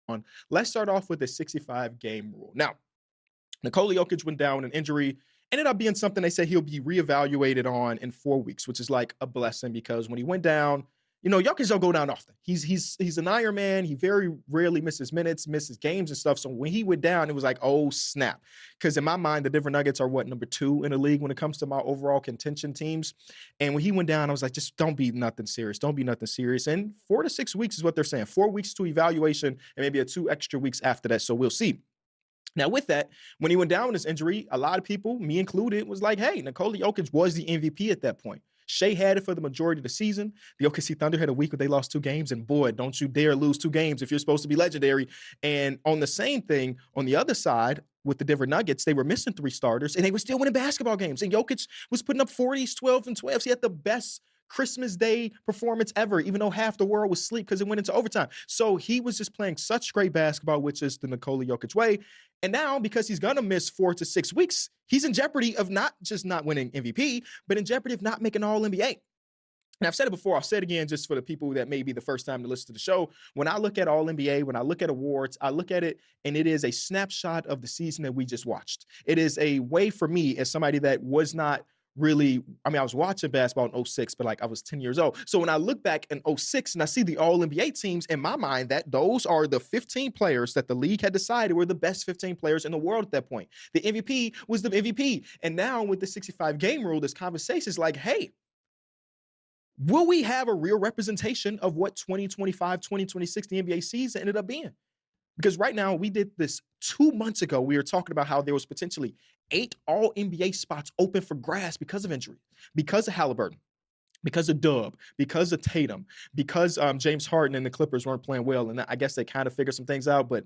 on. Let's start off with the 65 game rule. Now, Nikola Jokic went down with an injury, ended up being something they said he'll be reevaluated on in 4 weeks, which is like a blessing because when he went down, Jokic don't go down often. He's an Iron Man. He very rarely misses minutes, misses games and stuff. So when he went down, it was like, oh snap. Because in my mind, the Denver Nuggets are number 2 in the league when it comes to my overall contention teams. And when he went down, I was like, just don't be nothing serious. Don't be nothing serious. And 4 to 6 weeks is what they're saying. 4 weeks to evaluation and maybe 2 extra weeks after that. So we'll see. Now, with that, when he went down with his injury, a lot of people, me included, was like, hey, Nikola Jokic was the MVP at that point. Shea had it for the majority of the season. The OKC Thunder had a week where they lost 2 games, and boy, don't you dare lose 2 games if you're supposed to be legendary. And on the same thing, on the other side, with the Denver Nuggets, they were missing 3 starters, and they were still winning basketball games. And Jokic was putting up 40s, 12, and 12s. He had the best Christmas Day performance ever, even though half the world was asleep because it went into overtime. So he was just playing such great basketball, which is the Nikola Jokic way. And now, because he's going to miss 4 to 6 weeks, he's in jeopardy of not just not winning MVP, but in jeopardy of not making All-NBA. And I've said it before, I'll say it again just for the people that may be the first time to listen to the show. When I look at All-NBA, when I look at awards, I look at it and it is a snapshot of the season that we just watched. It is a way for me as somebody that was not really, I was watching basketball in 06, but like I was 10 years old. So when I look back in 06 and I see the All-NBA teams, in my mind, that those are the 15 players that the league had decided were the best 15 players in the world at that point. The MVP was the MVP. And now with the 65 game rule, this conversation is like, hey, will we have a real representation of what 2025, 2026, the NBA season ended up being? Because right now, we did this 2 months ago. We were talking about how there was potentially 8 All-NBA spots open for grabs because of injury, because of Halliburton, because of Dub, because of Tatum, because James Harden and the Clippers weren't playing well. And I guess they kind of figured some things out. But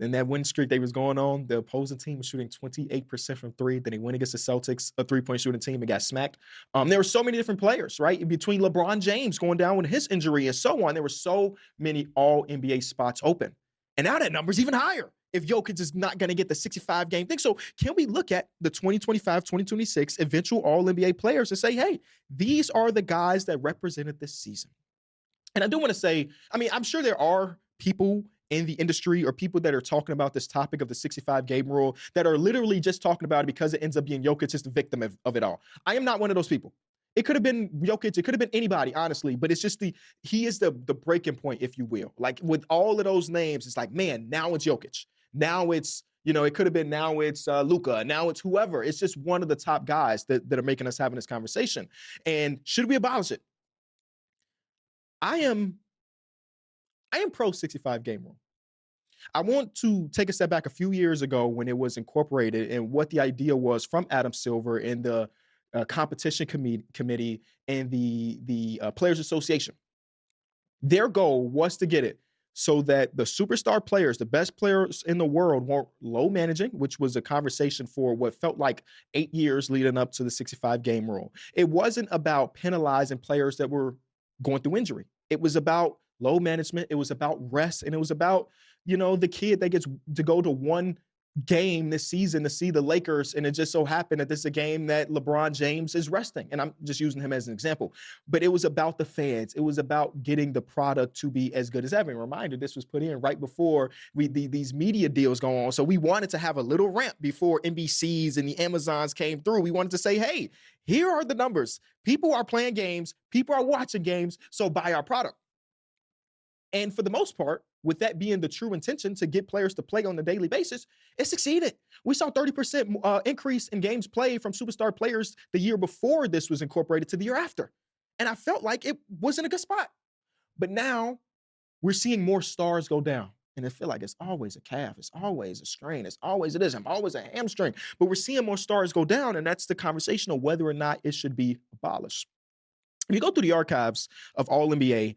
in that win streak they was going on, the opposing team was shooting 28% from 3. Then they went against the Celtics, a 3-point shooting team, and got smacked. There were so many different players, right? Between LeBron James going down with his injury and so on, there were so many All-NBA spots open. And now that number's even higher if Jokic is not going to get the 65 game thing. So can we look at the 2025, 2026 eventual All-NBA players and say, hey, these are the guys that represented this season? And I do want to say, I'm sure there are people in the industry or people that are talking about this topic of the 65 game rule that are literally just talking about it because it ends up being Jokic is the victim of it all. I am not one of those people. It could have been Jokic. It could have been anybody, honestly. But it's just he is the breaking point, if you will. Like with all of those names, it's like, man, now it's Jokic. Now it's, it could have been now it's Luka. Now it's whoever. It's just one of the top guys that are making us having this conversation. And should we abolish it? I am pro 65 game rule. I want to take a step back a few years ago when it was incorporated and what the idea was from Adam Silver and the competition committee and the Players Association. Their goal was to get it so that the superstar players, the best players in the world, weren't low managing, which was a conversation for what felt like 8 years leading up to the 65 game rule. It wasn't about penalizing players that were going through injury. It was about low management. It was about rest. And it was about, the kid that gets to go to one game this season to see the Lakers, and it just so happened that this is a game that LeBron James is resting, and I'm just using him as an example. But it was about the fans. It was about getting the product to be as good as ever. And reminder, this was put in right before these media deals go on, so we wanted to have a little ramp before NBCs and the Amazons came through. We wanted to say, hey, here are the numbers. People are playing games. People are watching games, so buy our product. And for the most part, with that being the true intention to get players to play on a daily basis, it succeeded. We saw 30% increase in games played from superstar players the year before this was incorporated to the year after. And I felt like it was in a good spot. But now we're seeing more stars go down. And I feel like it's always a calf. It's always a strain. It's always always a hamstring. But we're seeing more stars go down. And that's the conversation of whether or not it should be abolished. If you go through the archives of All-NBA,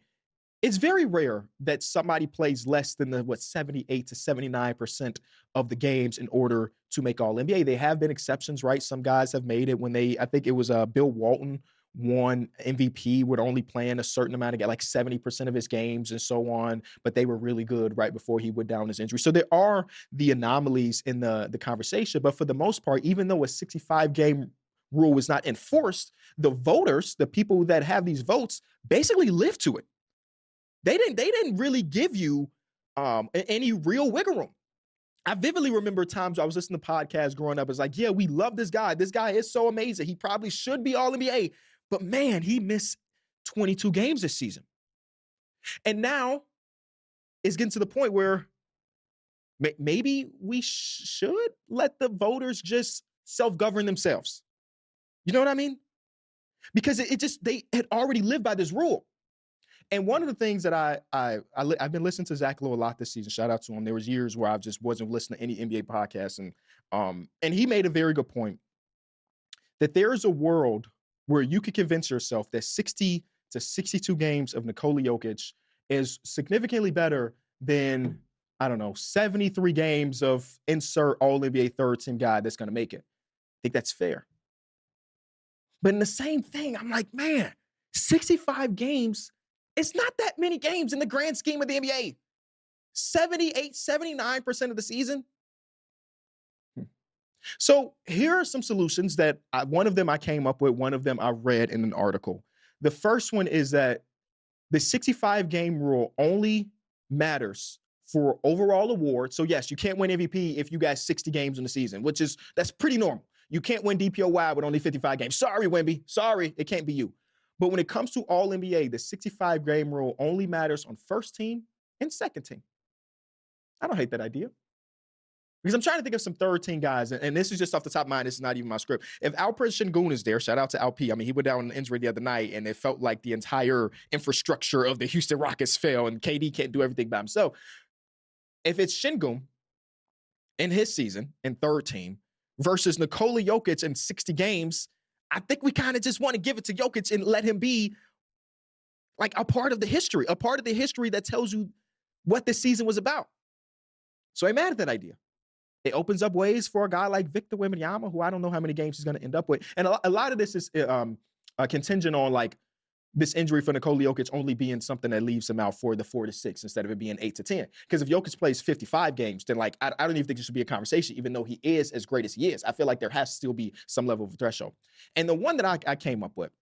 it's very rare that somebody plays less than 78 to 79% of the games in order to make All-NBA. There have been exceptions, right? Some guys have made it when I think it was Bill Walton won MVP with only playing a certain amount of, like 70% of his games and so on, but they were really good right before he went down his injury. So there are the anomalies in the conversation, but for the most part, even though a 65 game rule was not enforced, the voters, the people that have these votes, basically live to it. They didn't really give you any real wiggle room. I vividly remember times I was listening to podcasts growing up. It's like, yeah, we love this guy. This guy is so amazing. He probably should be all NBA. But man, he missed 22 games this season. And now it's getting to the point where maybe we should let the voters just self-govern themselves. You know what I mean? Because they had already lived by this rule. And one of the things that I've been listening to Zach Lowe a lot this season. Shout out to him. There was years where I just wasn't listening to any NBA podcasts, and he made a very good point that there is a world where you could convince yourself that 60 to 62 games of Nikola Jokic is significantly better than, I don't know, 73 games of insert all NBA third team guy that's going to make it. I think that's fair. But in the same thing, I'm like, man, 65 games. It's not that many games in the grand scheme of the NBA. 78, 79% of the season. So here are some solutions that one of them I came up with, one of them I read in an article. The first one is that the 65 game rule only matters for overall awards. So yes, you can't win MVP if you got 60 games in the season, that's pretty normal. You can't win DPOY with only 55 games. Sorry, Wemby. Sorry, it can't be you. But when it comes to all NBA, the 65 game rule only matters on first team and second team. I don't hate that idea. Because I'm trying to think of some third team guys, and this is just off the top of my mind. This is not even my script. If Alperen Sengun is there, shout out to Alp. I mean, he went down with an injury the other night, and it felt like the entire infrastructure of the Houston Rockets fell, and KD can't do everything by himself. If it's Sengun in his season in third team versus Nikola Jokic in 60 games, I think we kind of just want to give it to Jokic and let him be like a part of the history that tells you what this season was about. So I'm mad at that idea. It opens up ways for a guy like Victor Wembanyama, who I don't know how many games he's going to end up with. And a lot of this is contingent on like this injury for Nikola Jokic only being something that leaves him out for the 4 to 6 instead of it being 8 to 10. Because if Jokic plays 55 games, then like I don't even think there should be a conversation, even though he is as great as he is. I feel like there has to still be some level of threshold. And the one that I came up with,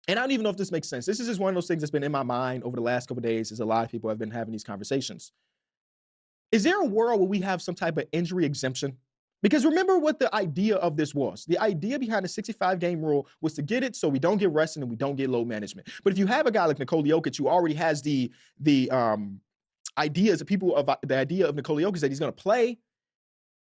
and I don't even know if this makes sense. This is just one of those things that's been in my mind over the last couple of days as a lot of people have been having these conversations. Is there a world where we have some type of injury exemption? Because remember what the idea of this was. The idea behind the 65 game rule was to get it so we don't get resting and we don't get load management. But if you have a guy like Nikola Jokic who already has the ideas of people of the idea of Nikola Jokic that he's going to play,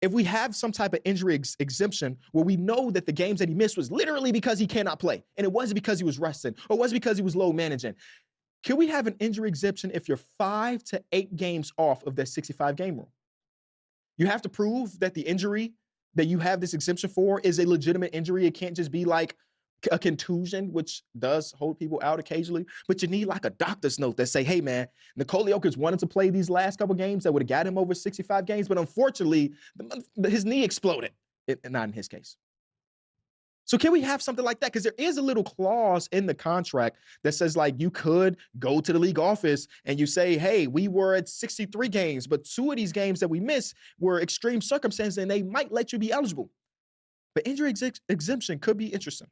if we have some type of injury exemption where we know that the games that he missed was literally because he cannot play and it wasn't because he was resting or it wasn't because he was load managing, can we have an injury exemption if you're 5 to 8 games off of that 65 game rule? You have to prove that the injury that you have this exemption for is a legitimate injury. It can't just be like a contusion, which does hold people out occasionally, but you need like a doctor's note that say, hey man, Nikola Jokic wanted to play these last couple games that would have got him over 65 games, but unfortunately his knee exploded. Not in his case. So can we have something like that? Because there is a little clause in the contract that says like you could go to the league office and you say, hey, we were at 63 games, but 2 of these games that we missed were extreme circumstances and they might let you be eligible. But injury exemption could be interesting.